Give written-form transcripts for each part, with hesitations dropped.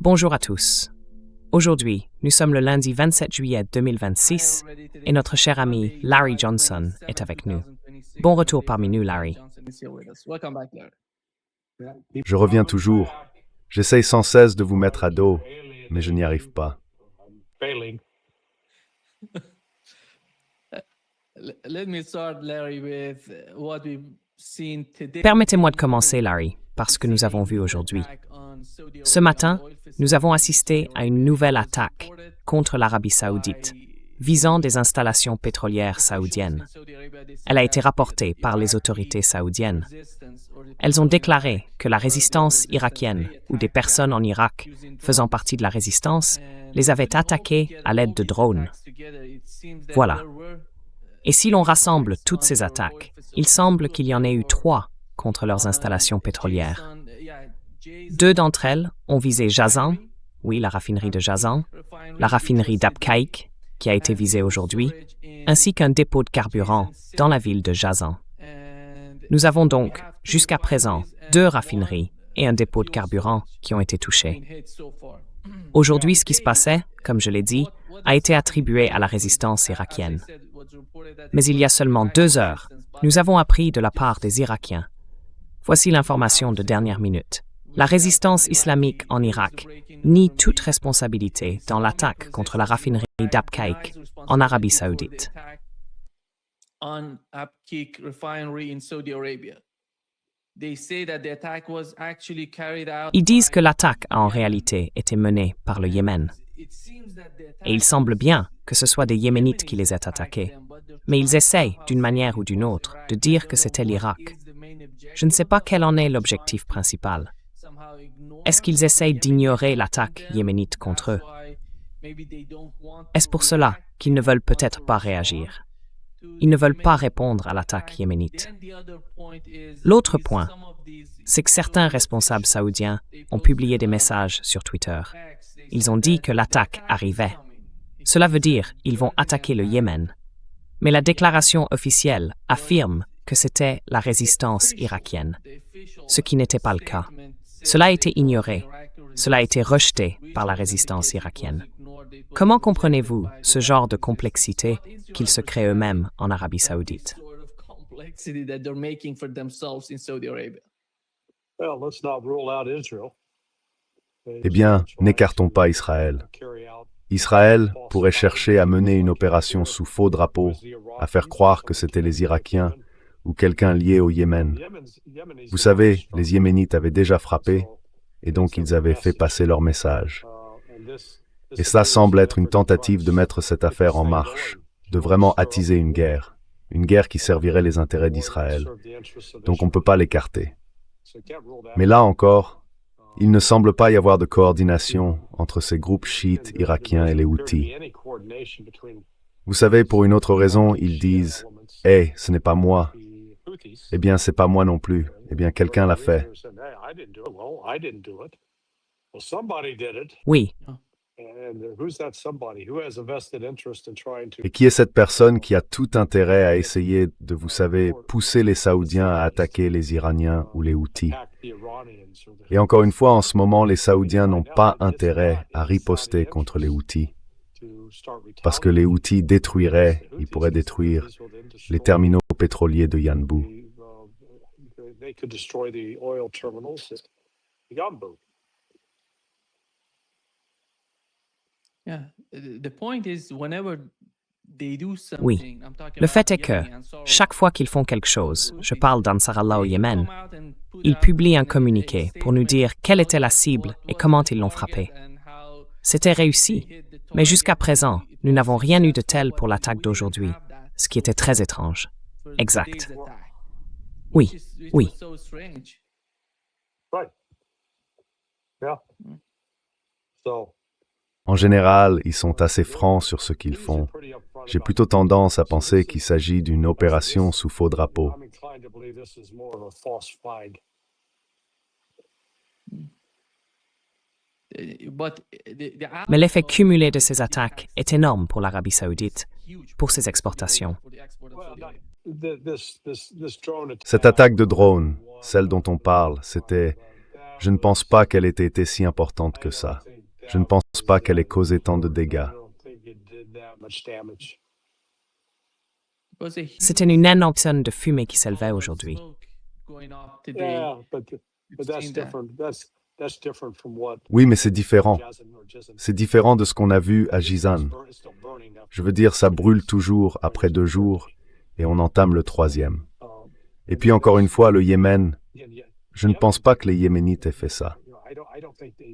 Bonjour à tous. Aujourd'hui, nous sommes le lundi 27 juillet 2026 et notre cher ami Larry Johnson est avec nous. Bon retour parmi nous, Larry. Je reviens toujours. J'essaye sans cesse de vous mettre à dos, mais je n'y arrive pas. Permettez-moi de commencer, Larry, par ce que nous avons vu aujourd'hui. Ce matin, nous avons assisté à une nouvelle attaque contre l'Arabie saoudite, visant des installations pétrolières saoudiennes. Elle a été rapportée par les autorités saoudiennes. Elles ont déclaré que la résistance irakienne ou des personnes en Irak faisant partie de la résistance les avaient attaquées à l'aide de drones. Voilà. Et si l'on rassemble toutes ces attaques, il semble qu'il y en ait eu 3 contre leurs installations pétrolières. 2 d'entre elles ont visé Jazan, oui, la raffinerie de Jazan, la raffinerie d'Abqaiq, qui a été visée aujourd'hui, ainsi qu'un dépôt de carburant dans la ville de Jazan. Nous avons donc, jusqu'à présent, 2 raffineries et un dépôt de carburant qui ont été touchés. Aujourd'hui, ce qui se passait, comme je l'ai dit, a été attribué à la résistance irakienne. Mais il y a seulement 2 heures, nous avons appris de la part des Irakiens. Voici l'information de dernière minute. La résistance islamique en Irak nie toute responsabilité dans l'attaque contre la raffinerie d'Abqaiq en Arabie saoudite. Ils disent que l'attaque a en réalité été menée par le Yémen. Et il semble bien que ce soit des Yéménites qui les aient attaqués. Mais ils essayent, d'une manière ou d'une autre, de dire que c'était l'Irak. Je ne sais pas quel en est l'objectif principal. Est-ce qu'ils essayent d'ignorer l'attaque yéménite contre eux? Est-ce pour cela qu'ils ne veulent peut-être pas réagir? Ils ne veulent pas répondre à l'attaque yéménite. L'autre point, c'est que certains responsables saoudiens ont publié des messages sur Twitter. Ils ont dit que l'attaque arrivait. Cela veut dire qu'ils vont attaquer le Yémen. Mais la déclaration officielle affirme que c'était la résistance irakienne, ce qui n'était pas le cas. Cela a été ignoré, cela a été rejeté par la résistance irakienne. Comment comprenez-vous ce genre de complexité qu'ils se créent eux-mêmes en Arabie saoudite? Eh bien, n'écartons pas Israël. Israël pourrait chercher à mener une opération sous faux drapeau, à faire croire que c'était les Irakiens ou quelqu'un lié au Yémen. Vous savez, les Yéménites avaient déjà frappé, et donc ils avaient fait passer leur message. Et cela semble être une tentative de mettre cette affaire en marche, de vraiment attiser une guerre qui servirait les intérêts d'Israël. Donc on ne peut pas l'écarter. Mais là encore, il ne semble pas y avoir de coordination entre ces groupes chiites irakiens et les Houthis. Vous savez, pour une autre raison, ils disent « Hey, ce n'est pas moi ». Eh bien, c'est pas moi non plus. Eh bien, quelqu'un l'a fait. Oui. Et qui est cette personne qui a tout intérêt à essayer de, vous savez, pousser les Saoudiens à attaquer les Iraniens ou les Houthis? Et encore une fois, en ce moment, les Saoudiens n'ont pas intérêt à riposter contre les Houthis. Parce que les Houthis détruiraient, ils pourraient détruire les terminaux pétroliers de Yanbu. Oui. Le fait est que, chaque fois qu'ils font quelque chose, je parle d'Ansar Allah au Yémen, ils publient un communiqué pour nous dire quelle était la cible et comment ils l'ont frappé. C'était réussi, mais jusqu'à présent, nous n'avons rien eu de tel pour l'attaque d'aujourd'hui, ce qui était très étrange. Exact. Oui, oui. En général, ils sont assez francs sur ce qu'ils font. J'ai plutôt tendance à penser qu'il s'agit d'une opération sous faux drapeau. Mais l'effet cumulé de ces attaques est énorme pour l'Arabie saoudite, pour ses exportations. Cette attaque de drone, celle dont on parle, je ne pense pas qu'elle ait été si importante que ça. Je ne pense pas qu'elle ait causé tant de dégâts. C'était une énorme tonne de fumée qui s'élevait aujourd'hui. Oui, mais c'est différent. C'est différent de ce qu'on a vu à Jizan. Je veux dire, ça brûle toujours après 2 jours et on entame le 3e. Et puis encore une fois, le Yémen, je ne pense pas que les Yéménites aient fait ça.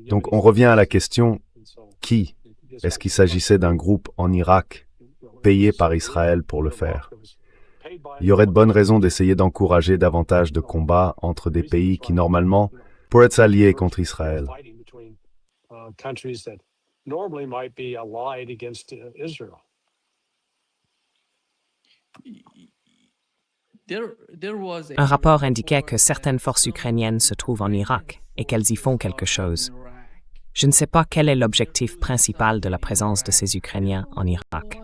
Donc on revient à la question, qui? Est-ce qu'il s'agissait d'un groupe en Irak, payé par Israël pour le faire? Il y aurait de bonnes raisons d'essayer d'encourager davantage de combats entre des pays qui, normalement, pourraient être alliés contre Israël. Un rapport indiquait que certaines forces ukrainiennes se trouvent en Irak et qu'elles y font quelque chose. Je ne sais pas quel est l'objectif principal de la présence de ces Ukrainiens en Irak.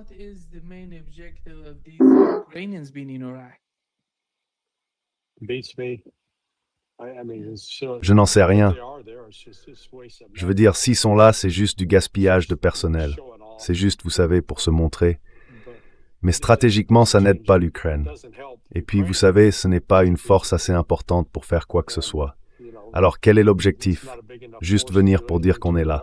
Je n'en sais rien. Je veux dire, s'ils sont là, c'est juste du gaspillage de personnel. C'est juste, vous savez, pour se montrer. Mais stratégiquement, ça n'aide pas l'Ukraine. Et puis, vous savez, ce n'est pas une force assez importante pour faire quoi que ce soit. Alors, quel est l'objectif? Juste venir pour dire qu'on est là.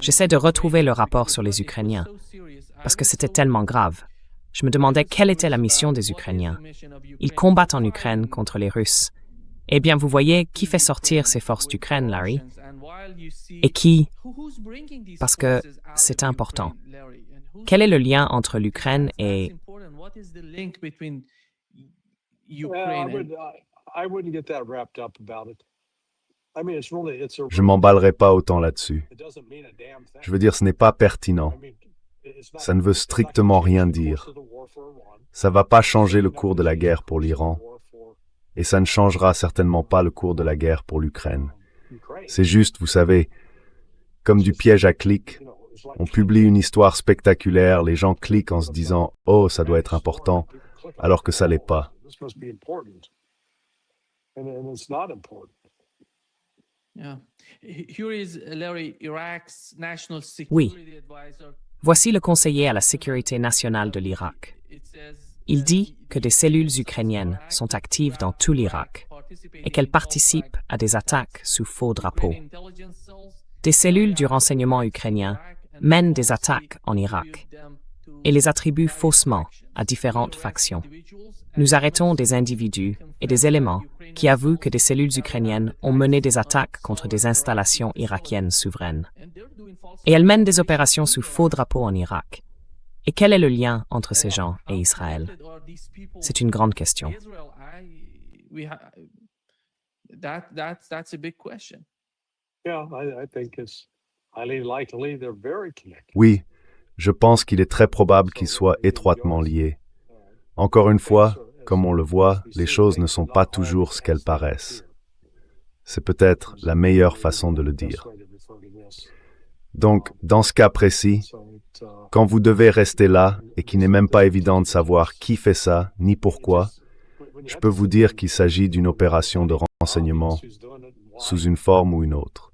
J'essaie de retrouver le rapport sur les Ukrainiens, parce que c'était tellement grave. Je me demandais quelle était la mission des Ukrainiens. Ils combattent en Ukraine contre les Russes. Eh bien, vous voyez, qui fait sortir ces forces d'Ukraine, Larry? Et qui? Parce que c'est important. Quel est le lien entre l'Ukraine et... Je m'emballerai pas autant là-dessus. Je veux dire, ce n'est pas pertinent. Ça ne veut strictement rien dire. Ça ne va pas changer le cours de la guerre pour l'Iran. Et ça ne changera certainement pas le cours de la guerre pour l'Ukraine. C'est juste, vous savez, comme du piège à clics. On publie une histoire spectaculaire, les gens cliquent en se disant « Oh, ça doit être important », alors que ça l'est pas. Oui. Voici le conseiller à la sécurité nationale de l'Irak. Il dit que des cellules ukrainiennes sont actives dans tout l'Irak et qu'elles participent à des attaques sous faux drapeaux. Des cellules du renseignement ukrainien mènent des attaques en Irak et les attribuent faussement à différentes factions. Nous arrêtons des individus et des éléments qui avouent que des cellules ukrainiennes ont mené des attaques contre des installations irakiennes souveraines. Et elles mènent des opérations sous faux drapeaux en Irak. Et quel est le lien entre ces gens et Israël? C'est une grande question. Oui, je pense qu'il est très probable qu'ils soient étroitement liés. Encore une fois, comme on le voit, les choses ne sont pas toujours ce qu'elles paraissent. C'est peut-être la meilleure façon de le dire. Donc, dans ce cas précis, quand vous devez rester là et qu'il n'est même pas évident de savoir qui fait ça, ni pourquoi, je peux vous dire qu'il s'agit d'une opération de renseignement sous une forme ou une autre.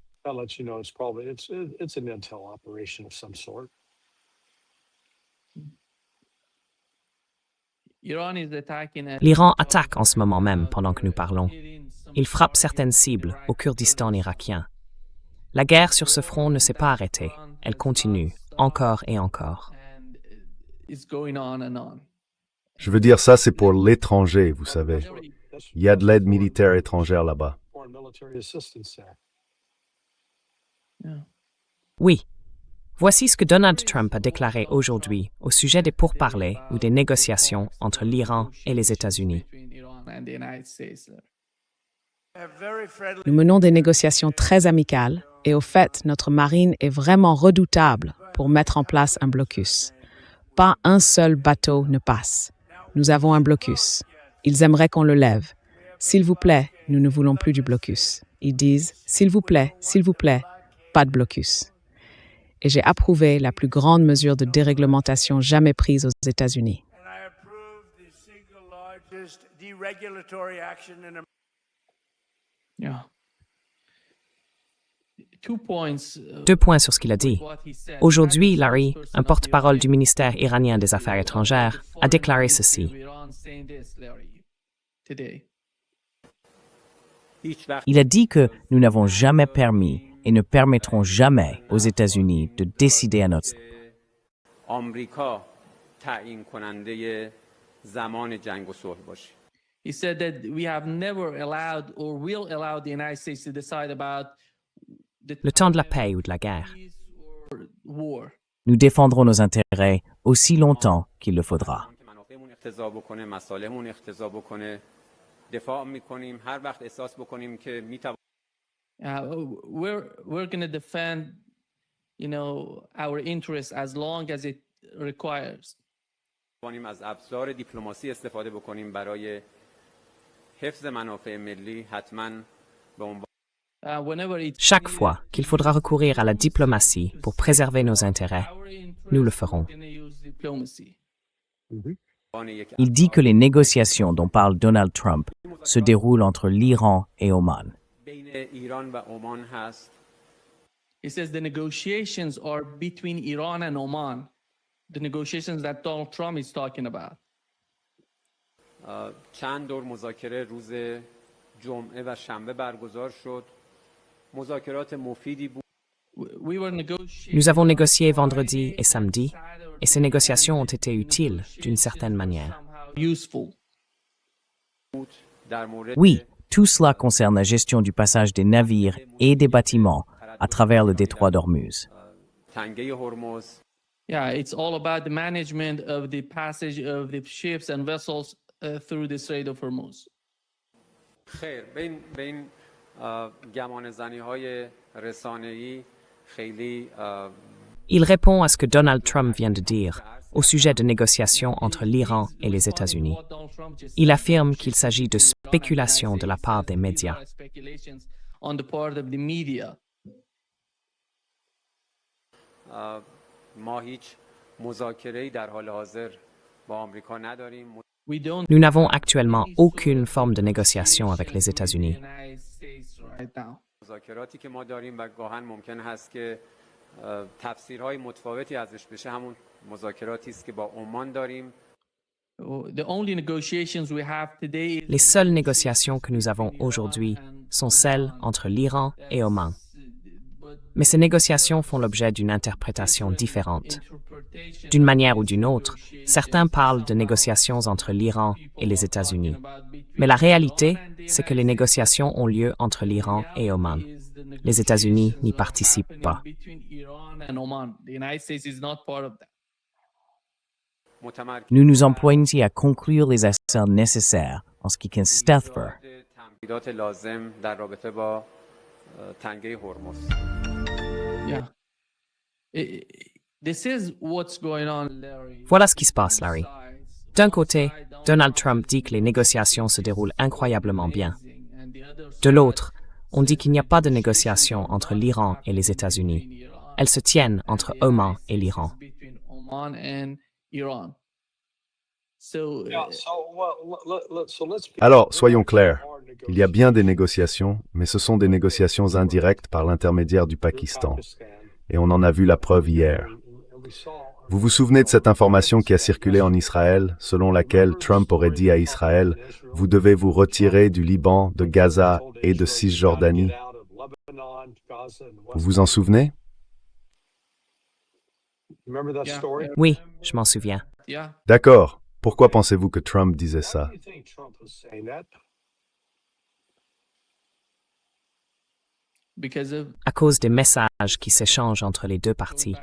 L'Iran attaque en ce moment même pendant que nous parlons. Il frappe certaines cibles au Kurdistan irakien. La guerre sur ce front ne s'est pas arrêtée. Elle continue, encore et encore. Je veux dire, ça c'est pour l'étranger, vous savez. Il y a de l'aide militaire étrangère là-bas. Oui. Voici ce que Donald Trump a déclaré aujourd'hui au sujet des pourparlers ou des négociations entre l'Iran et les États-Unis. Nous menons des négociations très amicales et au fait, notre marine est vraiment redoutable pour mettre en place un blocus. Pas un seul bateau ne passe. Nous avons un blocus. Ils aimeraient qu'on le lève. S'il vous plaît, nous ne voulons plus du blocus. Ils disent, s'il vous plaît, pas de blocus. et j'ai approuvé la plus grande mesure de déréglementation jamais prise aux États-Unis. Deux points sur ce qu'il a dit. Aujourd'hui, Larry, un porte-parole du ministère iranien des Affaires étrangères, a déclaré ceci. Il a dit que nous n'avons jamais permis et ne permettrons jamais aux États-Unis de décider à notre He said that we have never allowed or will allow the United States to decide about Le temps de la paix ou de la guerre. war. Nous défendrons nos intérêts aussi longtemps qu'il le faudra. We're going to defend, our interests as long as it requires. از ابزار دیپلماسی استفاده بکنیم برای حفظ منافع ملی حتما به عنوان Chaque fois qu'il faudra recourir à la diplomatie pour préserver nos intérêts, nous le ferons. Il dit que les négociations dont parle Donald Trump se déroulent entre l'Iran et Oman. He says the negotiations are between Iran and Oman. The negotiations that Donald Trump is talking about. چند دور مذاکره روز جمعه و شنبه برگزار شد. مذاکرات مفیدی بود. Nous avons négocié vendredi et samedi, et ces négociations ont été utiles d'une certaine manière. Oui, tout cela concerne la gestion du passage des navires et des bâtiments à travers le détroit d'Ormuz. Yeah, it's all about the management of the passage of the ships and vessels through the Strait of Hormuz. خیر به این گمانه‌زنی‌های رسانه‌ای خیلی Il répond à ce que Donald Trump vient de dire au sujet de négociations entre l'Iran et les États-Unis. Il affirme qu'il s'agit de spéculation de la part des médias. On the part of the media. ما هیچ مذاکره‌ای در حال حاضر با آمریکا نداریم. Nous n'avons actuellement aucune forme de négociation avec les États-Unis. مذاکراتی که ما داریم و گاهن ممکن هست که تفسیرهای متفاوتی ازش بشه همون مذاکراتی است که با عمان داریم. The only negotiations we have today Les seules négociations que nous avons aujourd'hui sont celles entre l'Iran et Oman. Mais ces négociations font l'objet d'une interprétation différente. D'une manière ou d'une autre, certains parlent de négociations entre l'Iran et les États-Unis. Mais la réalité, c'est que les négociations ont lieu entre l'Iran et Oman. Les États-Unis n'y participent pas. Nous nous employons ici à conclure les affaires nécessaires en ce qui concerne Stealthburg. Voilà ce qui se passe, Larry. D'un côté, Donald Trump dit que les négociations se déroulent incroyablement bien. De l'autre, on dit qu'il n'y a pas de négociations entre l'Iran et les États-Unis. Elles se tiennent entre Oman et l'Iran. Alors, soyons clairs. Il y a bien des négociations, mais ce sont des négociations indirectes par l'intermédiaire du Pakistan. Et on en a vu la preuve hier. Vous vous souvenez de cette information qui a circulé en Israël, selon laquelle Trump aurait dit à Israël « Vous devez vous retirer du Liban, de Gaza et de Cisjordanie ». Vous vous en souvenez? Oui, je m'en souviens. D'accord. Pourquoi pensez-vous que Trump disait ça? À cause des messages qui s'échangent entre les deux parties.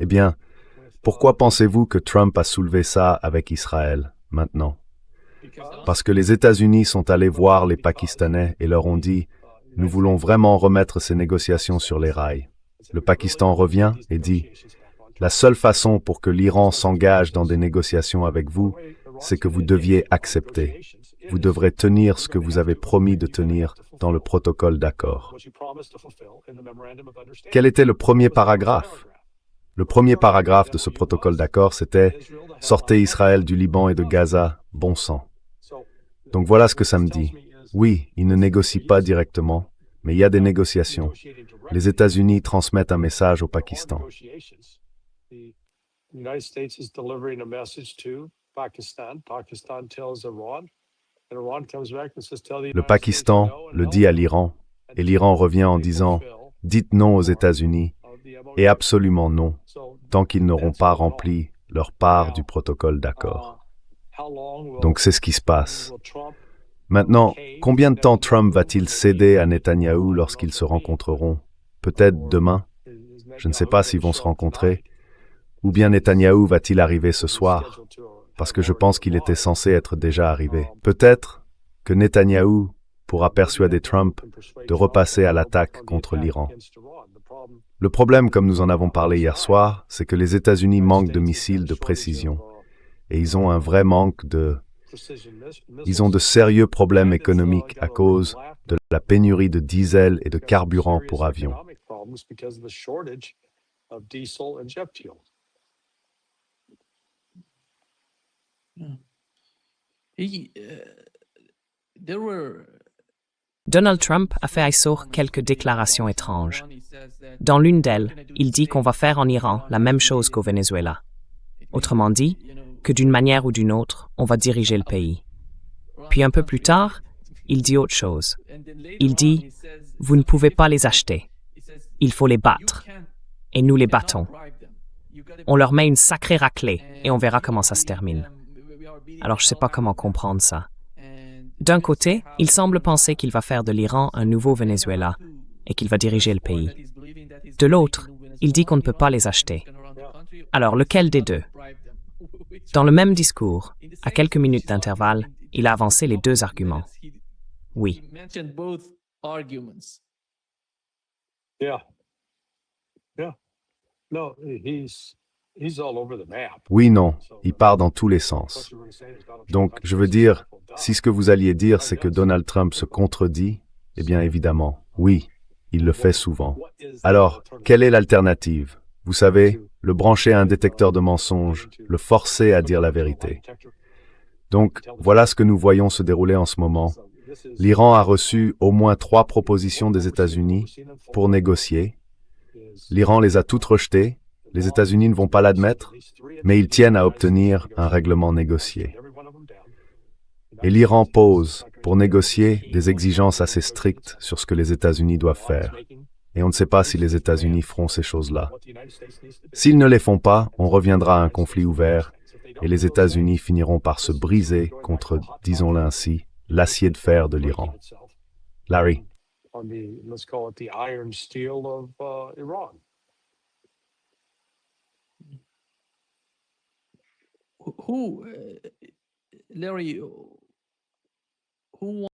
Eh bien, pourquoi pensez-vous que Trump a soulevé ça avec Israël, maintenant? Parce que les États-Unis sont allés voir les Pakistanais et leur ont dit « Nous voulons vraiment remettre ces négociations sur les rails ». Le Pakistan revient et dit « La seule façon pour que l'Iran s'engage dans des négociations avec vous, c'est que vous deviez accepter. Vous devrez tenir ce que vous avez promis de tenir dans le protocole d'accord. Quel était le premier paragraphe? Le premier paragraphe de ce protocole d'accord, c'était « Sortez Israël du Liban et de Gaza, bon sang ». Donc voilà ce que ça me dit. Oui, ils ne négocient pas directement, mais il y a des négociations. Les États-Unis transmettent un message au Pakistan. Le Pakistan le dit à l'Iran, et l'Iran revient en disant « Dites non aux États-Unis, et absolument non, tant qu'ils n'auront pas rempli leur part du protocole d'accord. » Donc c'est ce qui se passe. Maintenant, combien de temps Trump va-t-il céder à Netanyahou lorsqu'ils se rencontreront? Peut-être demain? Je ne sais pas s'ils vont se rencontrer. Ou bien Netanyahou va-t-il arriver ce soir? Parce que je pense qu'il était censé être déjà arrivé. Peut-être que Netanyahou pourra persuader Trump de repasser à l'attaque contre l'Iran. Le problème, comme nous en avons parlé hier soir, c'est que les États-Unis manquent de missiles de précision. Et ils ont un vrai manque de... Ils ont de sérieux problèmes économiques à cause de la pénurie de diesel et de carburant pour avions. Donald Trump a fait quelques déclarations étranges. Dans l'une d'elles, il dit qu'on va faire en Iran la même chose qu'au Venezuela. Autrement dit, que d'une manière ou d'une autre, on va diriger le pays. Puis un peu plus tard, il dit autre chose. Il dit « Vous ne pouvez pas les acheter. Il faut les battre. Et nous les battons. On leur met une sacrée raclée et on verra comment ça se termine. » Alors je ne sais pas comment comprendre ça. D'un côté, il semble penser qu'il va faire de l'Iran un nouveau Venezuela et qu'il va diriger le pays. De l'autre, il dit qu'on ne peut pas les acheter. Alors lequel des deux? Dans le même discours, à quelques minutes d'intervalle, il a avancé les deux arguments. Oui. Oui, non, il part dans tous les sens. Donc, je veux dire, si ce que vous alliez dire, c'est que Donald Trump se contredit, eh bien évidemment, oui, il le fait souvent. Alors, quelle est l'alternative? Vous savez, le brancher à un détecteur de mensonges, le forcer à dire la vérité. Donc, voilà ce que nous voyons se dérouler en ce moment. L'Iran a reçu au moins 3 propositions des États-Unis pour négocier. L'Iran les a toutes rejetées. Les États-Unis ne vont pas l'admettre, mais ils tiennent à obtenir un règlement négocié. Et l'Iran pose, pour négocier, des exigences assez strictes sur ce que les États-Unis doivent faire. Et on ne sait pas si les États-Unis feront ces choses-là. S'ils ne les font pas, on reviendra à un conflit ouvert, et les États-Unis finiront par se briser contre, disons-le ainsi, l'acier de fer de l'Iran. Larry.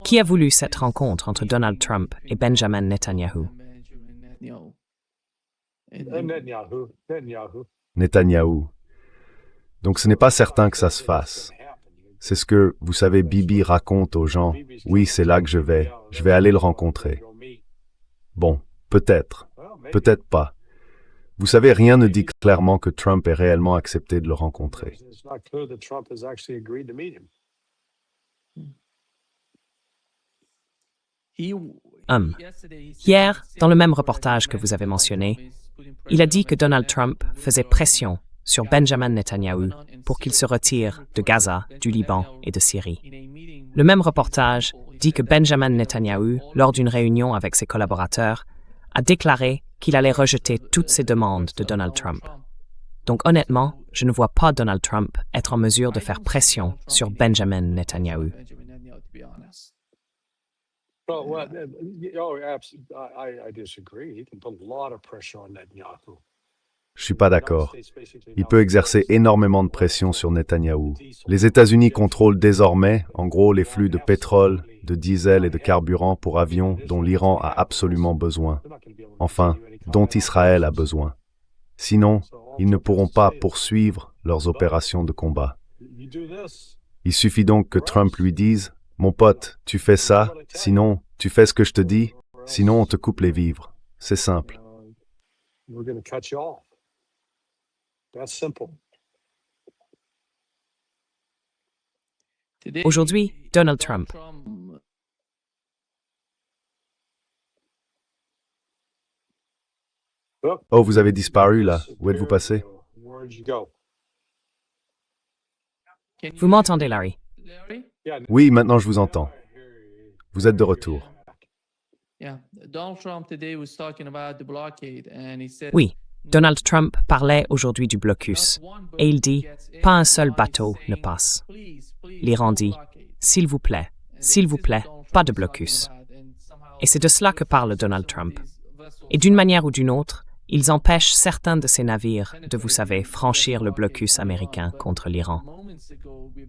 Qui a voulu cette rencontre entre Donald Trump et Benjamin Netanyahu? Netanyahou. Donc ce n'est pas certain que ça se fasse. C'est ce que, vous savez, Bibi raconte aux gens. Oui, c'est là que je vais aller le rencontrer. Bon, peut-être, peut-être pas. Vous savez, rien ne dit clairement que Trump ait réellement accepté de le rencontrer. Hier, dans le même reportage que vous avez mentionné, il a dit que Donald Trump faisait pression sur Benjamin Netanyahou pour qu'il se retire de Gaza, du Liban et de Syrie. Le même reportage dit que Benjamin Netanyahou, lors d'une réunion avec ses collaborateurs, a déclaré qu'il allait rejeter toutes ces demandes de Donald Trump. Donc honnêtement, je ne vois pas Donald Trump être en mesure de faire pression sur Benjamin Netanyahou. Je suis pas d'accord. Il peut exercer énormément de pression sur Netanyahou. Les États-Unis contrôlent désormais, en gros, les flux de pétrole, de diesel et de carburant pour avions dont l'Iran a absolument besoin. Enfin, dont Israël a besoin. Sinon, ils ne pourront pas poursuivre leurs opérations de combat. Il suffit donc que Trump lui dise « Mon pote, tu fais ça, sinon tu fais ce que je te dis, sinon on te coupe les vivres. » C'est simple. Aujourd'hui, Donald Trump. Oh, vous avez disparu là. Où êtes-vous passé? Vous m'entendez, Larry? Oui, maintenant je vous entends. Vous êtes de retour. Oui, Donald Trump parlait aujourd'hui du blocus et il dit « Pas un seul bateau ne passe ». L'Iran dit « S'il vous plaît, pas de blocus ». Et c'est de cela que parle Donald Trump. Et d'une manière ou d'une autre, ils empêchent certains de ces navires de, vous savez, franchir le blocus américain contre l'Iran.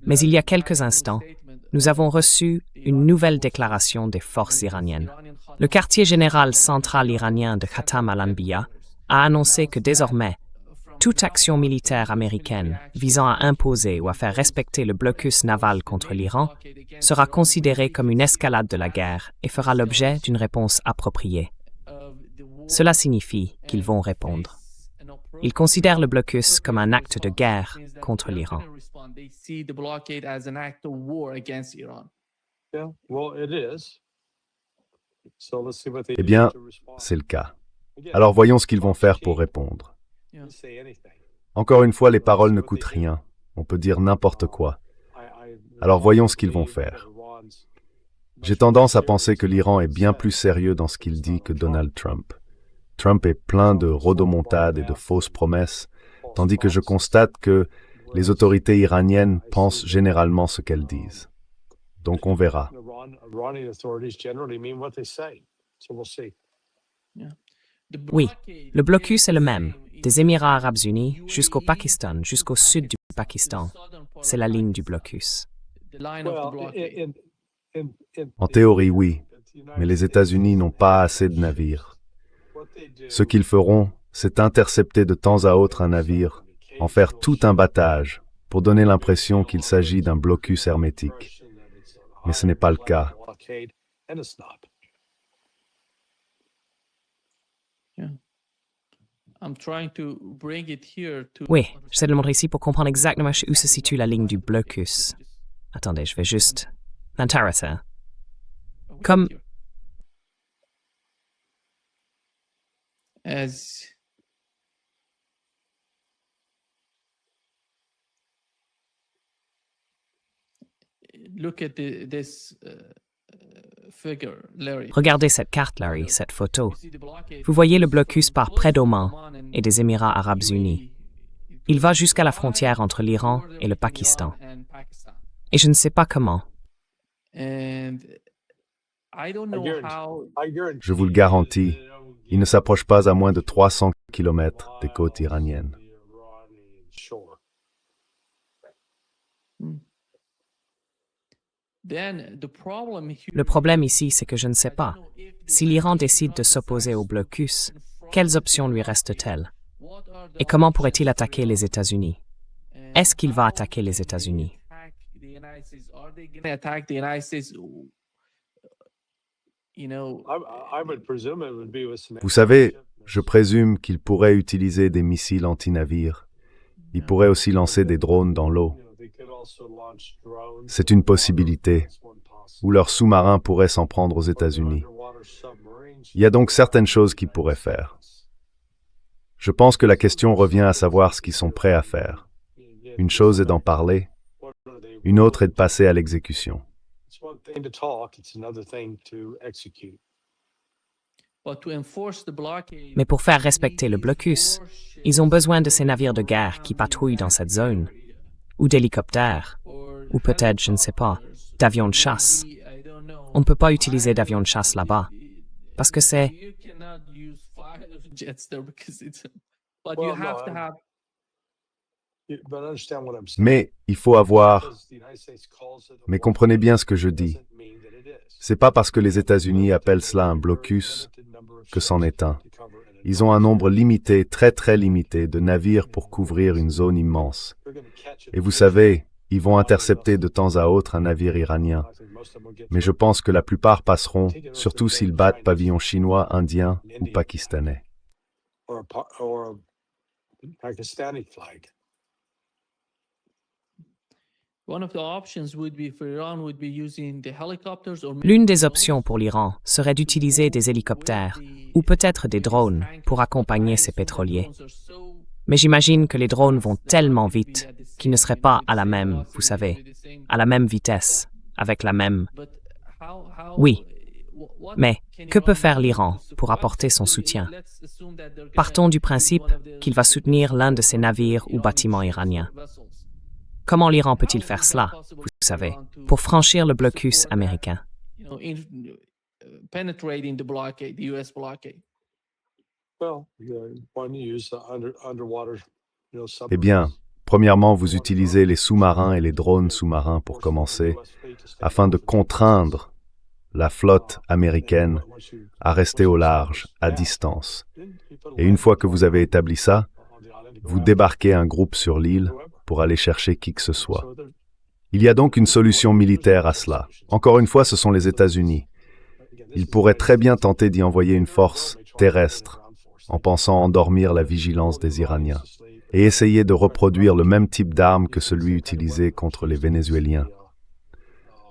Mais il y a quelques instants, nous avons reçu une nouvelle déclaration des forces iraniennes. Le quartier général central iranien de Khatam al-Anbiya a annoncé que désormais, toute action militaire américaine visant à imposer ou à faire respecter le blocus naval contre l'Iran sera considérée comme une escalade de la guerre et fera l'objet d'une réponse appropriée. Cela signifie qu'ils vont répondre. Ils considèrent le blocus comme un acte de guerre contre l'Iran. Eh bien, c'est le cas. Alors voyons ce qu'ils vont faire pour répondre. Encore une fois, les paroles ne coûtent rien. On peut dire n'importe quoi. Alors voyons ce qu'ils vont faire. J'ai tendance à penser que l'Iran est bien plus sérieux dans ce qu'il dit que Donald Trump. Trump est plein de rodomontades et de fausses promesses, tandis que je constate que les autorités iraniennes pensent généralement ce qu'elles disent. Donc on verra. Oui, le blocus est le même, des Émirats arabes unis jusqu'au Pakistan, jusqu'au sud du Pakistan. C'est la ligne du blocus. En théorie, oui, mais les États-Unis n'ont pas assez de navires. Ce qu'ils feront, c'est intercepter de temps à autre un navire, en faire tout un battage, pour donner l'impression qu'il s'agit d'un blocus hermétique. Mais ce n'est pas le cas. Oui, j'essaie de le montrer ici pour comprendre exactement où se situe la ligne du blocus. Attendez, je vais juste l'intéresser. Comme regardez cette carte, Larry, cette photo. Vous voyez le blocus par près d'Oman et des Émirats arabes unis. Il va jusqu'à la frontière entre l'Iran et le Pakistan. Et je ne sais pas comment. Je vous le garantis, il ne s'approche pas à moins de 300 km des côtes iraniennes. Le problème ici, c'est que je ne sais pas. Si l'Iran décide de s'opposer au blocus, quelles options lui restent-elles? Et comment pourrait-il attaquer les États-Unis? Est-ce qu'il va attaquer les États-Unis? Vous savez, je présume qu'il pourrait utiliser des missiles anti-navires. Il pourrait aussi lancer des drones dans l'eau. C'est une possibilité, ou leurs sous-marins pourraient s'en prendre aux États-Unis. Il y a donc certaines choses qu'ils pourraient faire. Je pense que la question revient à savoir ce qu'ils sont prêts à faire. Une chose est d'en parler, une autre est de passer à l'exécution. Mais pour faire respecter le blocus, ils ont besoin de ces navires de guerre qui patrouillent dans cette zone, ou d'hélicoptères, ou peut-être, je ne sais pas, d'avions de chasse. On ne peut pas utiliser d'avions de chasse là-bas, parce que c'est... Mais il faut avoir... Mais comprenez bien ce que je dis. C'est pas parce que les États-Unis appellent cela un blocus que c'en est un. Ils ont un nombre limité, très très limité, de navires pour couvrir une zone immense. Et vous savez, ils vont intercepter de temps à autre un navire iranien. Mais je pense que la plupart passeront, surtout s'ils battent pavillon chinois, indien ou pakistanais. L'une des options pour l'Iran serait d'utiliser des hélicoptères ou peut-être des drones pour accompagner ces pétroliers. Mais j'imagine que les drones vont tellement vite qu'ils ne seraient pas à la même, vous savez, à la même vitesse, avec la même... Oui, mais que peut faire l'Iran pour apporter son soutien? Partons du principe qu'il va soutenir l'un de ces navires ou bâtiments iraniens. Comment l'Iran peut-il faire cela, vous savez, pour franchir le blocus américain? Eh bien, premièrement, vous utilisez les sous-marins et les drones sous-marins pour commencer, afin de contraindre la flotte américaine à rester au large, à distance. Et une fois que vous avez établi ça, vous débarquez un groupe sur l'île pour aller chercher qui que ce soit. Il y a donc une solution militaire à cela. Encore une fois, ce sont les États-Unis. Ils pourraient très bien tenter d'y envoyer une force terrestre, en pensant endormir la vigilance des Iraniens, et essayer de reproduire le même type d'arme que celui utilisé contre les Vénézuéliens.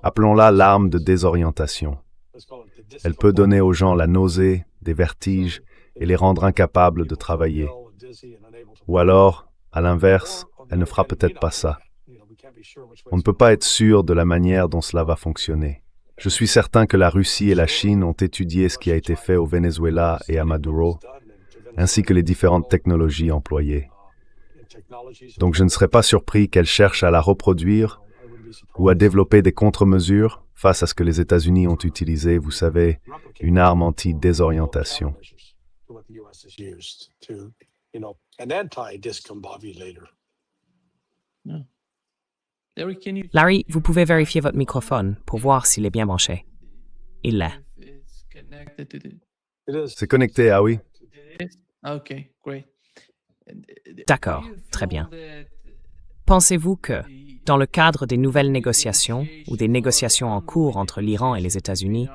Appelons-la l'arme de désorientation. Elle peut donner aux gens la nausée, des vertiges, et les rendre incapables de travailler. Ou alors, à l'inverse, elle ne fera peut-être pas ça. On ne peut pas être sûr de la manière dont cela va fonctionner. Je suis certain que la Russie et la Chine ont étudié ce qui a été fait au Venezuela et à Maduro, ainsi que les différentes technologies employées. Donc je ne serais pas surpris qu'elles cherchent à la reproduire ou à développer des contre-mesures face à ce que les États-Unis ont utilisé, vous savez, une arme anti-désorientation. Larry, vous pouvez vérifier votre microphone pour voir s'il est bien branché. Il l'est. C'est connecté, ah oui? D'accord, très bien. Pensez-vous que, dans le cadre des nouvelles négociations ou des négociations en cours entre l'Iran et les États-Unis,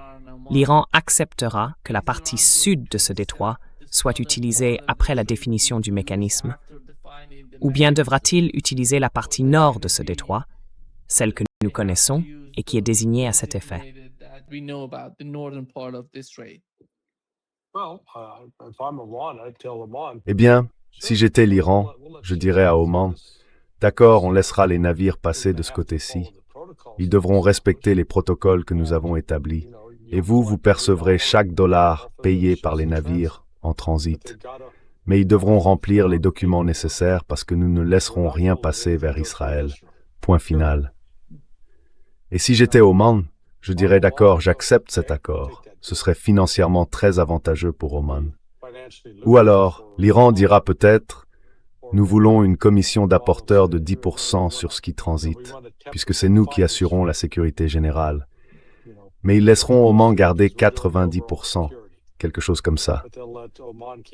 l'Iran acceptera que la partie sud de ce détroit soit utilisée après la définition du mécanisme? Ou bien devra-t-il utiliser la partie nord de ce détroit, celle que nous connaissons et qui est désignée à cet effet? Eh bien, si j'étais l'Iran, je dirais à Oman, d'accord, on laissera les navires passer de ce côté-ci. Ils devront respecter les protocoles que nous avons établis. Et vous percevrez chaque dollar payé par les navires en transit. Mais ils devront remplir les documents nécessaires parce que nous ne laisserons rien passer vers Israël. Point final. Et si j'étais Oman, je dirais d'accord, j'accepte cet accord. Ce serait financièrement très avantageux pour Oman. Ou alors, l'Iran dira peut-être, nous voulons une commission d'apporteurs de 10% sur ce qui transite, puisque c'est nous qui assurons la sécurité générale. Mais ils laisseront Oman garder 90%, quelque chose comme ça.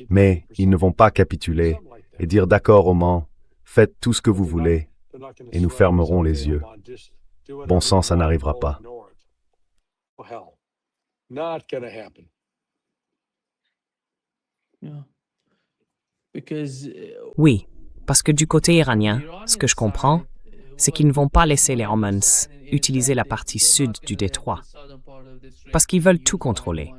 Mais ils ne vont pas capituler et dire d'accord Oman, faites tout ce que vous voulez, et nous fermerons les yeux. Bon sang, ça n'arrivera pas. Oui, parce que du côté iranien, ce que je comprends, c'est qu'ils ne vont pas laisser les Omans utiliser la partie sud du détroit, parce qu'ils veulent tout contrôler.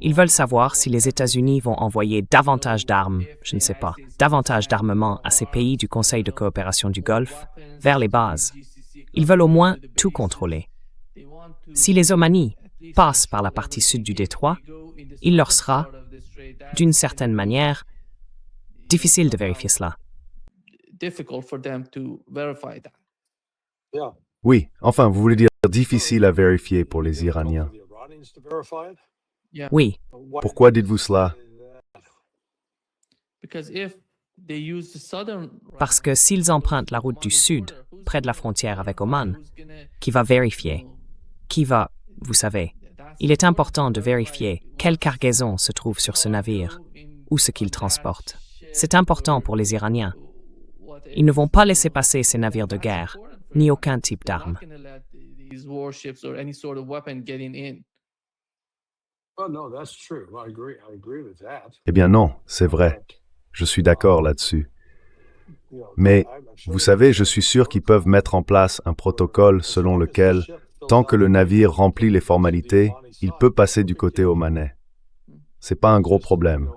Ils veulent savoir si les États-Unis vont envoyer davantage d'armes, je ne sais pas, davantage d'armement à ces pays du Conseil de coopération du Golfe, vers les bases. Ils veulent au moins tout contrôler. Si les Omanis passent par la partie sud du détroit, il leur sera, d'une certaine manière, difficile de vérifier cela. Oui, enfin, vous voulez dire difficile à vérifier pour les Iraniens. Oui, Pourquoi dites-vous cela? parce que s'ils empruntent la route du sud, près de la frontière avec Oman, qui va vérifier, vous savez, il est important de vérifier quelle cargaison se trouve sur ce navire, ou ce qu'il transporte. C'est important pour les Iraniens. Ils ne vont pas laisser passer ces navires de guerre, ni aucun type d'arme. Eh bien non, c'est vrai. Je suis d'accord là-dessus. Mais, vous savez, je suis sûr qu'ils peuvent mettre en place un protocole selon lequel, tant que le navire remplit les formalités, il peut passer du côté omanais. C'est pas un gros problème.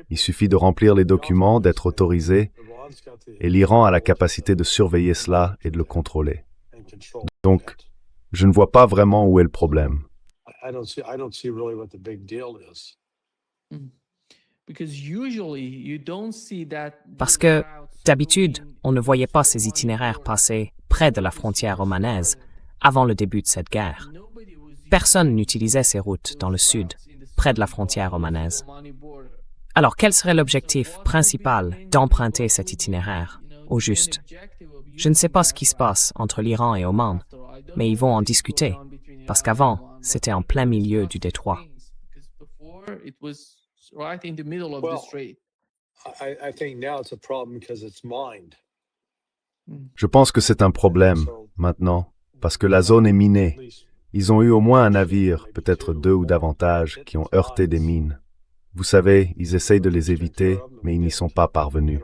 Il suffit de remplir les documents, d'être autorisé, et l'Iran a la capacité de surveiller cela et de le contrôler. Donc, je ne vois pas vraiment où est le problème. Parce que, d'habitude, on ne voyait pas ces itinéraires passer près de la frontière omanaise avant le début de cette guerre. Personne n'utilisait ces routes dans le sud, près de la frontière omanaise. Alors, quel serait l'objectif principal d'emprunter cet itinéraire, au juste? Je ne sais pas ce qui se passe entre l'Iran et Oman, mais ils vont en discuter, parce qu'avant, c'était en plein milieu du détroit. Je pense que c'est un problème, maintenant, parce que la zone est minée. Ils ont eu au moins un navire, peut-être 2 ou davantage, qui ont heurté des mines. Vous savez, ils essayent de les éviter, mais ils n'y sont pas parvenus.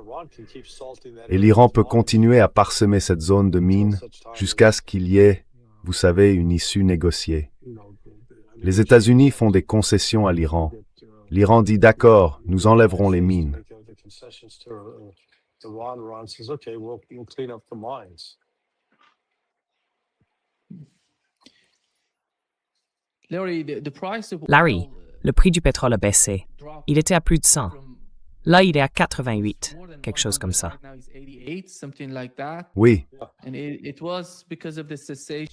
Et l'Iran peut continuer à parsemer cette zone de mines jusqu'à ce qu'il y ait, vous savez, une issue négociée. Les États-Unis font des concessions à l'Iran. L'Iran dit « D'accord, nous enlèverons les mines ». Larry, le prix du pétrole a baissé. Il était à plus de 100. Là, il est à 88, quelque chose comme ça. Oui,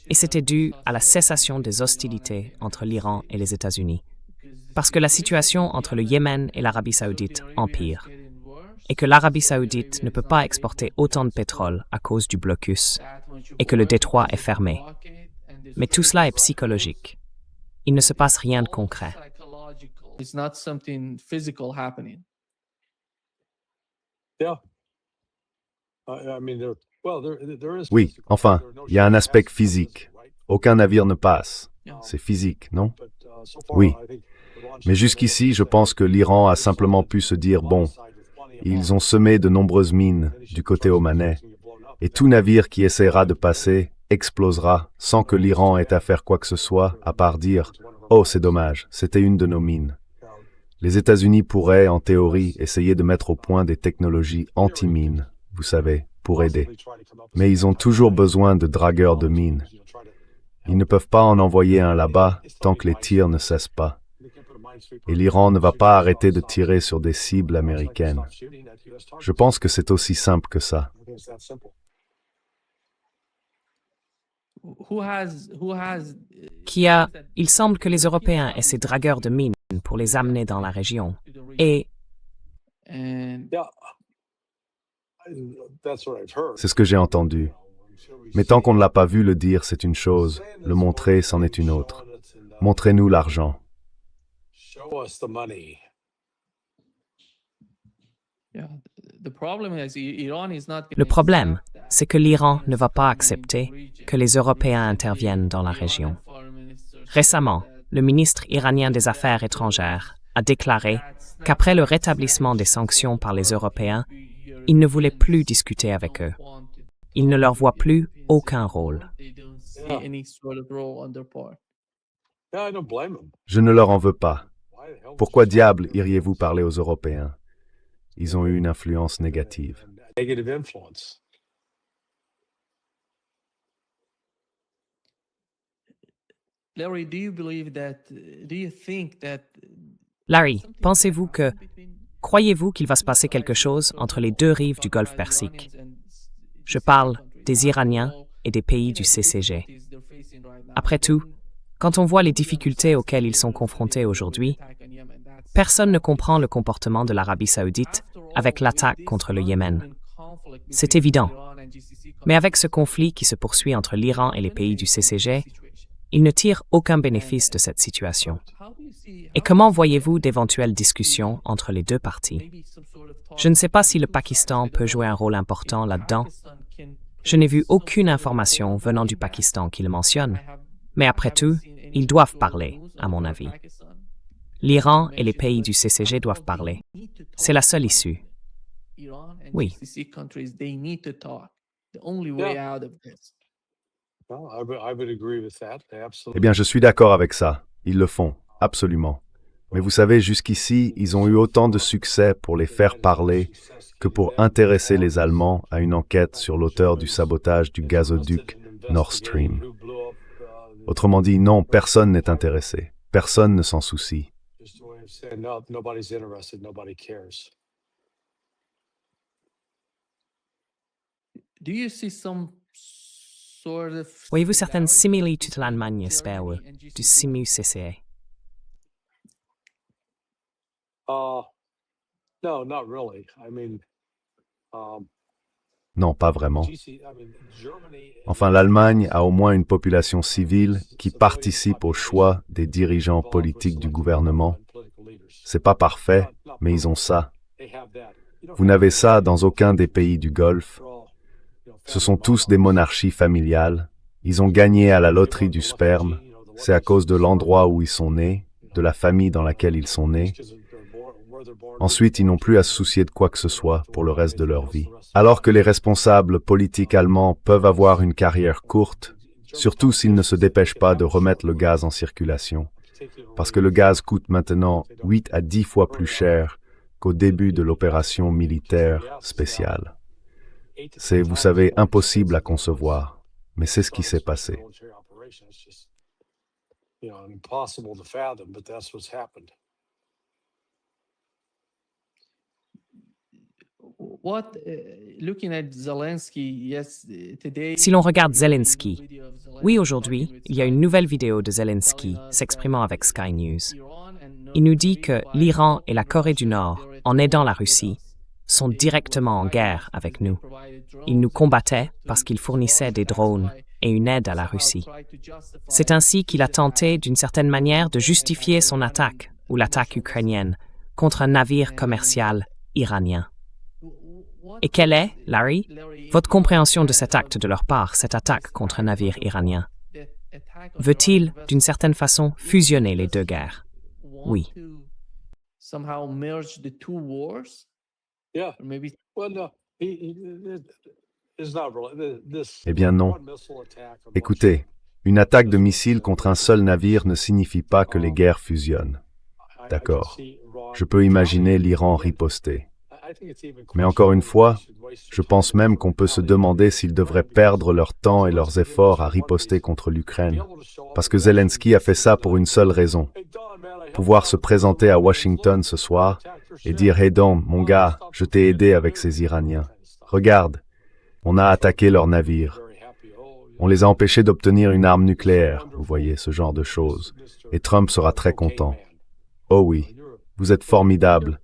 Et c'était dû à la cessation des hostilités entre l'Iran et les États-Unis. Parce que la situation entre le Yémen et l'Arabie saoudite empire. Et que l'Arabie saoudite ne peut pas exporter autant de pétrole à cause du blocus. Et que le détroit est fermé. Mais tout cela est psychologique. Il ne se passe rien de concret. oui, enfin, il y a un aspect physique. Aucun navire ne passe. C'est physique, non? Oui. Mais jusqu'ici, je pense que l'Iran a simplement pu se dire, bon, ils ont semé de nombreuses mines du côté omanais, et tout navire qui essaiera de passer explosera sans que l'Iran ait à faire quoi que ce soit, à part dire « Oh, c'est dommage, c'était une de nos mines ». Les États-Unis pourraient, en théorie, essayer de mettre au point des technologies anti-mines, vous savez, pour aider. Mais ils ont toujours besoin de dragueurs de mines. Ils ne peuvent pas en envoyer un là-bas tant que les tirs ne cessent pas. Et l'Iran ne va pas arrêter de tirer sur des cibles américaines. Je pense que c'est aussi simple que ça. Il semble que les Européens aient ces dragueurs de mines pour les amener dans la région. Et c'est ce que j'ai entendu. Mais tant qu'on ne l'a pas vu le dire, c'est une chose. Le montrer, c'en est une autre. Montrez-nous l'argent. Le problème, c'est que l'Iran ne va pas accepter que les Européens interviennent dans la région. Récemment, le ministre iranien des Affaires étrangères a déclaré qu'après le rétablissement des sanctions par les Européens, il ne voulait plus discuter avec eux. Il ne leur voit plus aucun rôle. Je ne leur en veux pas. Pourquoi diable iriez-vous parler aux Européens? Ils ont eu une influence négative. Larry, croyez-vous qu'il va se passer quelque chose entre les deux rives du Golfe Persique? Je parle des Iraniens et des pays du CCG. Après tout, quand on voit les difficultés auxquelles ils sont confrontés aujourd'hui, personne ne comprend le comportement de l'Arabie saoudite avec l'attaque contre le Yémen. C'est évident. Mais avec ce conflit qui se poursuit entre l'Iran et les pays du CCG, ils ne tirent aucun bénéfice de cette situation. Et comment voyez-vous d'éventuelles discussions entre les deux parties? Je ne sais pas si le Pakistan peut jouer un rôle important là-dedans. Je n'ai vu aucune information venant du Pakistan qui le mentionne. Mais après tout, ils doivent parler, à mon avis. L'Iran et les pays du CCG doivent parler. C'est la seule issue. Oui. Eh bien, je suis d'accord avec ça. Ils le font, absolument. Mais vous savez, jusqu'ici, ils ont eu autant de succès pour les faire parler que pour intéresser les Allemands à une enquête sur l'auteur du sabotage du gazoduc Nord Stream. Autrement dit, non, personne n'est intéressé. Personne ne s'en soucie. Voyez-vous certaines similitudes à l'Allemagne, espère-vous, du SIMU CCA? Non, pas vraiment. Enfin, l'Allemagne a au moins une population civile qui participe au choix des dirigeants politiques du gouvernement. C'est pas parfait, mais ils ont ça. Vous n'avez ça dans aucun des pays du Golfe. Ce sont tous des monarchies familiales. Ils ont gagné à la loterie du sperme. C'est à cause de l'endroit où ils sont nés, de la famille dans laquelle ils sont nés. Ensuite, ils n'ont plus à se soucier de quoi que ce soit pour le reste de leur vie. Alors que les responsables politiques allemands peuvent avoir une carrière courte, surtout s'ils ne se dépêchent pas de remettre le gaz en circulation, parce que le gaz coûte maintenant 8 à 10 fois plus cher qu'au début de l'opération militaire spéciale. C'est, vous savez, impossible à concevoir, mais c'est ce qui s'est passé. Si l'on regarde Zelensky, oui, aujourd'hui, il y a une nouvelle vidéo de Zelensky s'exprimant avec Sky News. Il nous dit que l'Iran et la Corée du Nord, en aidant la Russie, sont directement en guerre avec nous. Ils nous combattaient parce qu'ils fournissaient des drones et une aide à la Russie. C'est ainsi qu'il a tenté, d'une certaine manière, de justifier son attaque, ou l'attaque ukrainienne, contre un navire commercial iranien. Et quelle est, Larry, votre compréhension de cet acte de leur part, cette attaque contre un navire iranien? Veut-il, d'une certaine façon, fusionner les deux guerres? Oui. Eh bien non. Écoutez, une attaque de missiles contre un seul navire ne signifie pas que les guerres fusionnent. D'accord. Je peux imaginer l'Iran riposter. Mais encore une fois, je pense même qu'on peut se demander s'ils devraient perdre leur temps et leurs efforts à riposter contre l'Ukraine. Parce que Zelensky a fait ça pour une seule raison. Pouvoir se présenter à Washington ce soir et dire « Hey Don, mon gars, je t'ai aidé avec ces Iraniens. Regarde, on a attaqué leur navire. On les a empêchés d'obtenir une arme nucléaire, vous voyez, ce genre de choses. Et Trump sera très content. Oh oui, vous êtes formidable.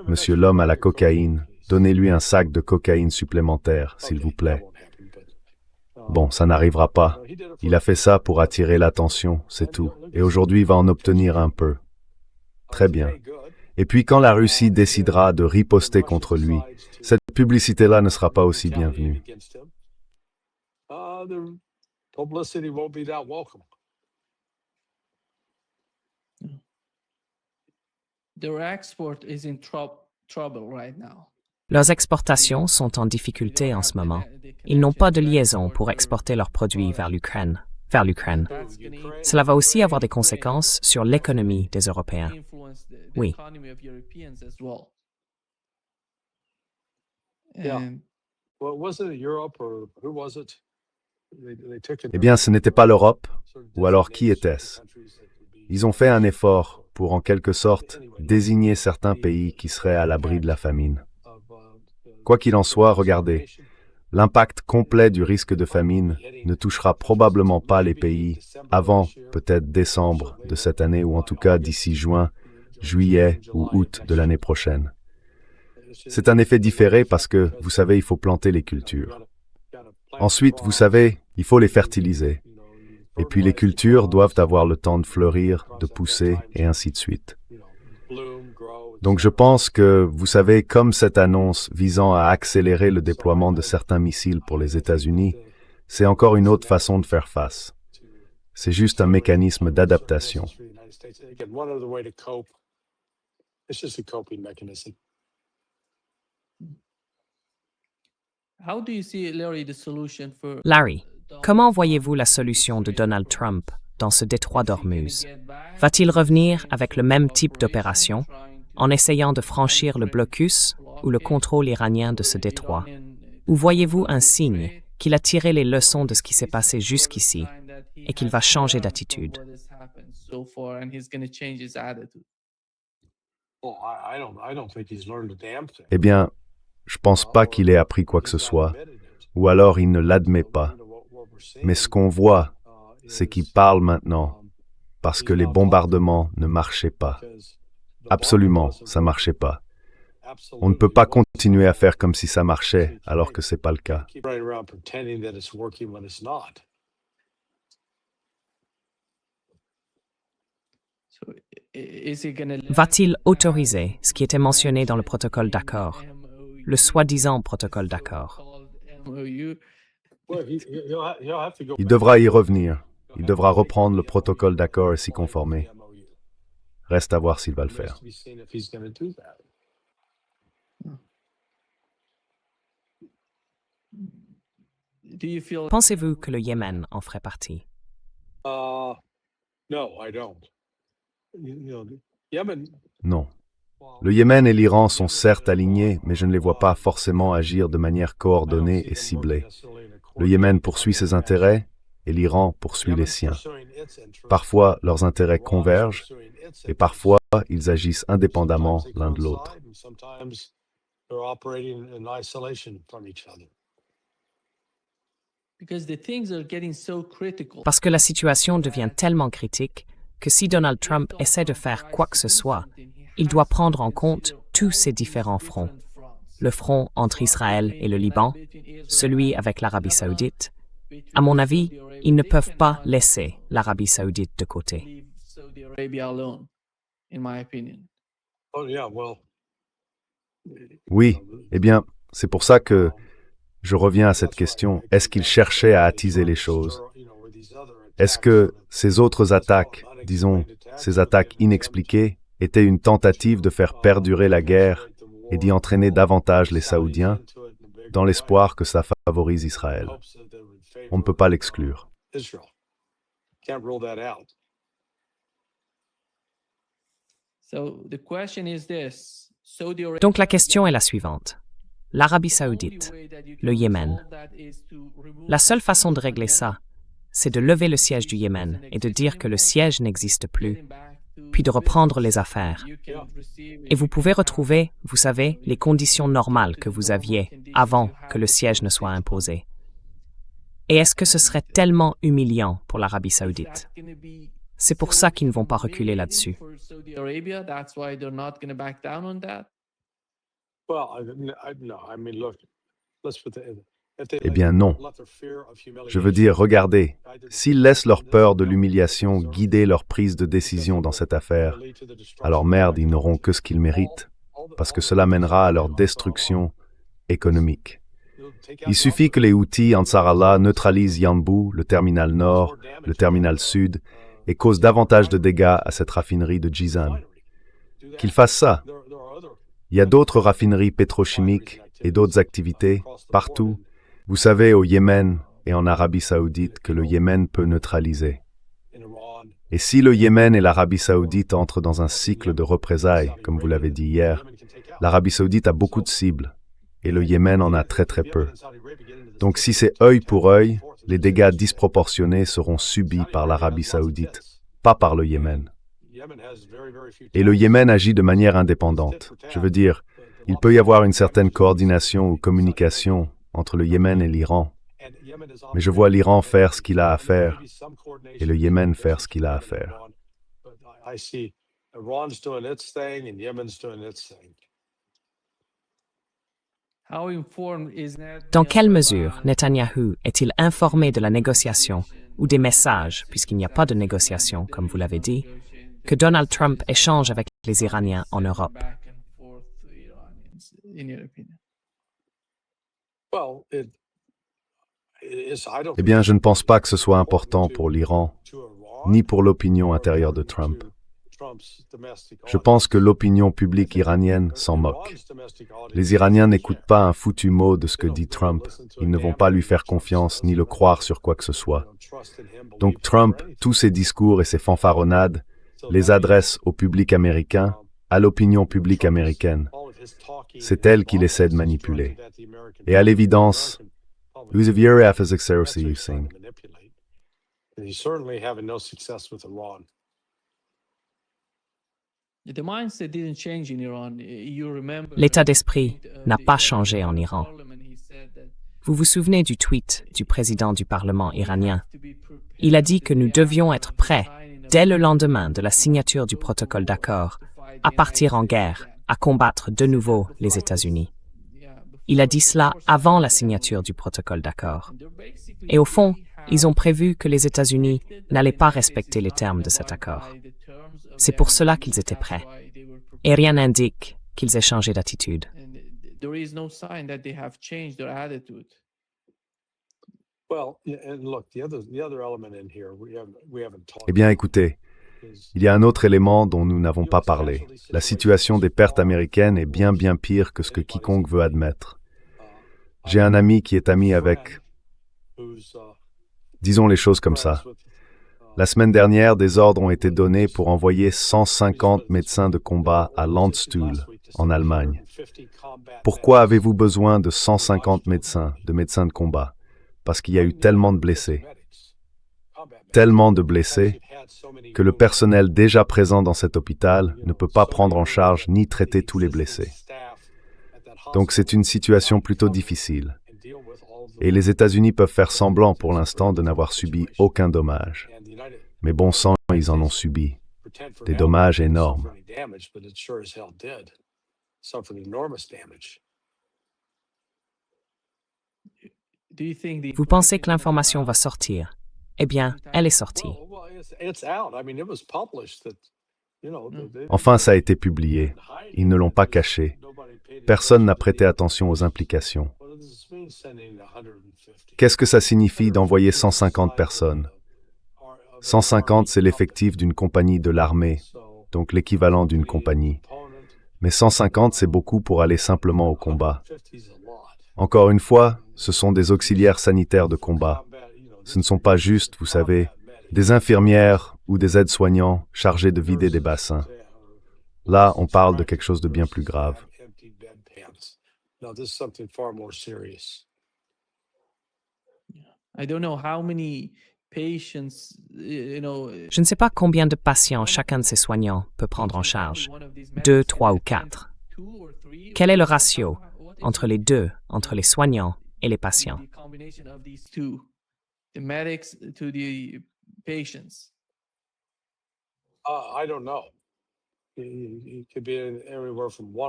Monsieur l'homme à la cocaïne, donnez-lui un sac de cocaïne supplémentaire, s'il vous plaît. Bon, ça n'arrivera pas. Il a fait ça pour attirer l'attention, c'est tout. Et aujourd'hui, il va en obtenir un peu. Très bien. Et puis quand la Russie décidera de riposter contre lui, cette publicité-là ne sera pas aussi bienvenue. Leurs exportations sont en difficulté en ce moment. Ils n'ont pas de liaison pour exporter leurs produits vers l'Ukraine. Cela va aussi avoir des conséquences sur l'économie des Européens. Oui. Eh bien, ce n'était pas l'Europe, ou alors qui était-ce? Ils ont fait un effort pour, en quelque sorte, désigner certains pays qui seraient à l'abri de la famine. Quoi qu'il en soit, regardez, l'impact complet du risque de famine ne touchera probablement pas les pays avant peut-être décembre de cette année, ou en tout cas d'ici juin, juillet ou août de l'année prochaine. C'est un effet différé parce que, vous savez, il faut planter les cultures. Ensuite, vous savez, il faut les fertiliser. Et puis les cultures doivent avoir le temps de fleurir, de pousser, et ainsi de suite. Donc je pense que, vous savez, comme cette annonce visant à accélérer le déploiement de certains missiles pour les États-Unis, c'est encore une autre façon de faire face. C'est juste un mécanisme d'adaptation. Larry, comment voyez-vous la solution de Donald Trump dans ce détroit d'Ormuz? Va-t-il revenir avec le même type d'opération, en essayant de franchir le blocus ou le contrôle iranien de ce détroit? Ou voyez-vous un signe qu'il a tiré les leçons de ce qui s'est passé jusqu'ici et qu'il va changer d'attitude? Eh bien, je pense pas qu'il ait appris quoi que ce soit, ou alors il ne l'admet pas. Mais ce qu'on voit, c'est qu'il parle maintenant, parce que les bombardements ne marchaient pas. Absolument, ça marchait pas. On ne peut pas continuer à faire comme si ça marchait, alors que c'est pas le cas. Va-t-il autoriser ce qui était mentionné dans le protocole d'accord, le soi-disant protocole d'accord? Il devra y revenir. Il devra reprendre le protocole d'accord et s'y conformer. Reste à voir s'il va le faire. Pensez-vous que le Yémen en ferait partie? Non. Le Yémen et l'Iran sont certes alignés, mais je ne les vois pas forcément agir de manière coordonnée et ciblée. Le Yémen poursuit ses intérêts et l'Iran poursuit les siens. Parfois, leurs intérêts convergent et parfois, ils agissent indépendamment l'un de l'autre. Parce que la situation devient tellement critique que si Donald Trump essaie de faire quoi que ce soit, il doit prendre en compte tous ces différents fronts. Le front entre Israël et le Liban, celui avec l'Arabie saoudite. À mon avis, ils ne peuvent pas laisser l'Arabie saoudite de côté. Oui, eh bien, c'est pour ça que je reviens à cette question. Est-ce qu'il cherchait à attiser les choses? Est-ce que ces autres attaques, disons, ces attaques inexpliquées, étaient une tentative de faire perdurer la guerre et d'y entraîner davantage les Saoudiens, dans l'espoir que ça favorise Israël? On ne peut pas l'exclure. Donc la question est la suivante. L'Arabie saoudite, le Yémen. La seule façon de régler ça, c'est de lever le siège du Yémen et de dire que le siège n'existe plus, puis de reprendre les affaires. Et vous pouvez retrouver, vous savez, les conditions normales que vous aviez avant que le siège ne soit imposé. Et est-ce que ce serait tellement humiliant pour l'Arabie saoudite? C'est pour ça qu'ils ne vont pas reculer là-dessus. Eh bien non. Je veux dire, regardez, s'ils laissent leur peur de l'humiliation guider leur prise de décision dans cette affaire, alors merde, ils n'auront que ce qu'ils méritent, parce que cela mènera à leur destruction économique. Il suffit que les Houthis, Ansar Allah, neutralisent Yanbu, le terminal nord, le terminal sud, et causent davantage de dégâts à cette raffinerie de Jizan. Qu'ils fassent ça. Il y a d'autres raffineries pétrochimiques et d'autres activités partout. Vous savez, au Yémen et en Arabie saoudite, que le Yémen peut neutraliser. Et si le Yémen et l'Arabie saoudite entrent dans un cycle de représailles, comme vous l'avez dit hier, l'Arabie saoudite a beaucoup de cibles, et le Yémen en a très très peu. Donc si c'est œil pour œil, les dégâts disproportionnés seront subis par l'Arabie saoudite, pas par le Yémen. Et le Yémen agit de manière indépendante. Je veux dire, il peut y avoir une certaine coordination ou communication entre le Yémen et l'Iran. Mais je vois l'Iran faire ce qu'il a à faire et le Yémen faire ce qu'il a à faire. Dans quelle mesure Netanyahou est-il informé de la négociation ou des messages, puisqu'il n'y a pas de négociation, comme vous l'avez dit, que Donald Trump échange avec les Iraniens en Europe? in your opinion? Eh bien, je ne pense pas que ce soit important pour l'Iran, ni pour l'opinion intérieure de Trump. Je pense que l'opinion publique iranienne s'en moque. Les Iraniens n'écoutent pas un foutu mot de ce que dit Trump. Ils ne vont pas lui faire confiance ni le croire sur quoi que ce soit. Donc Trump, tous ses discours et ses fanfaronnades, les adresse au public américain, à l'opinion publique américaine. C'est elle qu'il essaie de manipuler. Et à l'évidence, L'état d'esprit n'a pas changé en Iran. Vous vous souvenez du tweet du président du Parlement iranien? Il a dit que nous devions être prêts, dès le lendemain de la signature du protocole d'accord, à partir en guerre, à combattre de nouveau les États-Unis. Il a dit cela avant la signature du protocole d'accord. Et au fond, ils ont prévu que les États-Unis n'allaient pas respecter les termes de cet accord. C'est pour cela qu'ils étaient prêts. Et rien n'indique qu'ils aient changé d'attitude. Eh bien, écoutez, il y a un autre élément dont nous n'avons pas parlé. La situation des pertes américaines est bien pire que ce que quiconque veut admettre. J'ai un ami qui est ami avec... Disons les choses comme ça. La semaine dernière, des ordres ont été donnés pour envoyer 150 médecins de combat à Landstuhl, en Allemagne. Pourquoi avez-vous besoin de 150 médecins de combat? Parce qu'il y a eu tellement de blessés. Tellement de blessés que le personnel déjà présent dans cet hôpital ne peut pas prendre en charge ni traiter tous les blessés. Donc c'est une situation plutôt difficile. Et les États-Unis peuvent faire semblant pour l'instant de n'avoir subi aucun dommage. Mais bon sang, ils en ont subi. Des dommages énormes. Vous pensez que l'information va sortir? Eh bien, elle est sortie. Enfin, ça a été publié. Ils ne l'ont pas caché. Personne n'a prêté attention aux implications. Qu'est-ce que ça signifie d'envoyer 150 personnes? 150, c'est l'effectif d'une compagnie de l'armée, donc l'équivalent d'une compagnie. Mais 150, c'est beaucoup pour aller simplement au combat. Encore une fois, ce sont des auxiliaires sanitaires de combat. Ce ne sont pas juste, vous savez, des infirmières ou des aides-soignants chargés de vider des bassins. Là, on parle de quelque chose de bien plus grave. Je ne sais pas combien de patients chacun de ces soignants peut prendre en charge. 2, 3 ou 4. Quel est le ratio entre les deux, entre les soignants et les patients? Je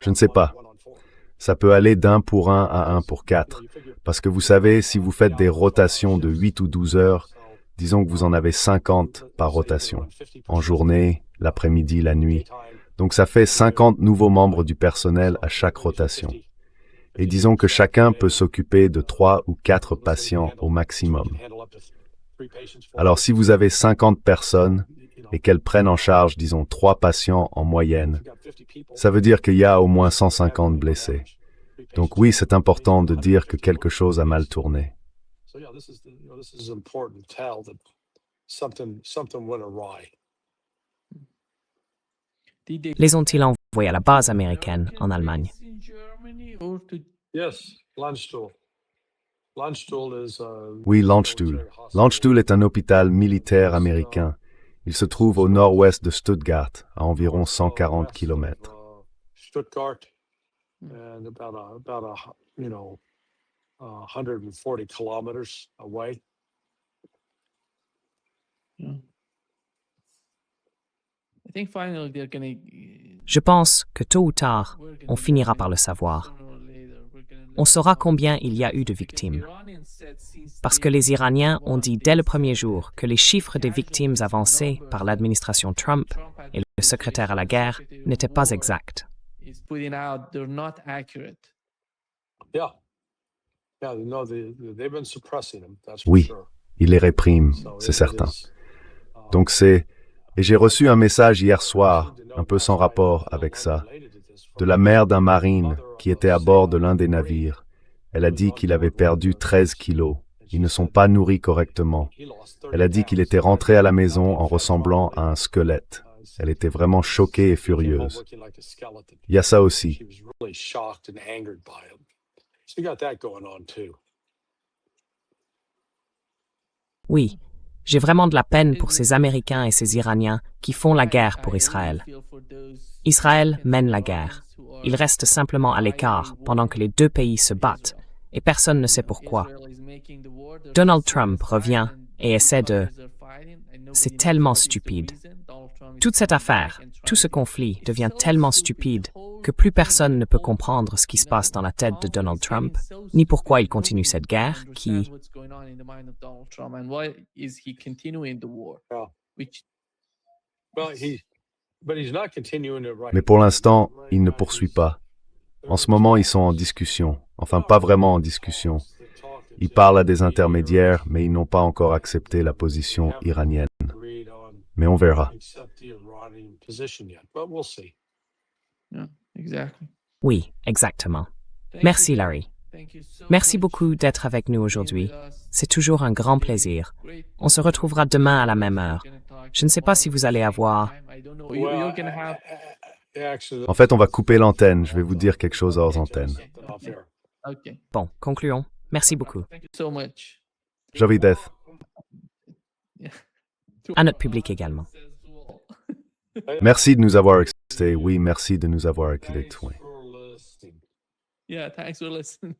ne sais pas. Ça peut aller d'1 pour 1 à 1 pour 4. Parce que vous savez, si vous faites des rotations de 8 ou 12 heures, disons que vous en avez 50 par rotation. En journée, l'après-midi, la nuit. Donc ça fait 50 nouveaux membres du personnel à chaque rotation. Et disons que chacun peut s'occuper de 3 ou 4 patients au maximum. Alors si vous avez 50 personnes et qu'elles prennent en charge, disons, 3 patients en moyenne, ça veut dire qu'il y a au moins 150 blessés. Donc oui, c'est important de dire que quelque chose a mal tourné. Les ont-ils envoyés à la base américaine en Allemagne? Oui, Landstuhl. Landstuhl est un hôpital militaire américain. Il se trouve au nord-ouest de Stuttgart, à environ 140 km. Je pense que tôt ou tard, on finira par le savoir. On saura combien il y a eu de victimes. Parce que les Iraniens ont dit dès le premier jour que les chiffres des victimes avancés par l'administration Trump et le secrétaire à la guerre n'étaient pas exacts. is putting out, they're not accurate. Oui, il les réprime, c'est certain. Donc et j'ai reçu un message hier soir, un peu sans rapport avec ça, de la mère d'un marine qui était à bord de l'un des navires. Elle a dit qu'il avait perdu 13 kilos. Ils ne sont pas nourris correctement. Elle a dit qu'il était rentré à la maison en ressemblant à un squelette. Elle était vraiment choquée et furieuse. Il y a ça aussi. Oui, j'ai vraiment de la peine pour ces Américains et ces Iraniens qui font la guerre pour Israël. Israël mène la guerre. Il reste simplement à l'écart pendant que les deux pays se battent, et personne ne sait pourquoi. Donald Trump revient et essaie de... C'est tellement stupide. Toute cette affaire, tout ce conflit devient tellement stupide que plus personne ne peut comprendre ce qui se passe dans la tête de Donald Trump, ni pourquoi il continue cette guerre qui... Mais pour l'instant, il ne poursuit pas. En ce moment, ils sont en discussion. Enfin, pas vraiment en discussion. Ils parlent à des intermédiaires, mais ils n'ont pas encore accepté la position iranienne. Mais on verra. Oui, exactement. Merci, Larry. Merci beaucoup d'être avec nous aujourd'hui. C'est toujours un grand plaisir. On se retrouvera demain à la même heure. Je ne sais pas si vous allez avoir... En fait, on va couper l'antenne. Je vais vous dire quelque chose hors antenne. Bon, concluons. Merci beaucoup. Jovideth. À notre public également. Merci de nous avoir écoutés. Oui, merci de nous avoir écoutés. Oui. Yeah, thanks for listening.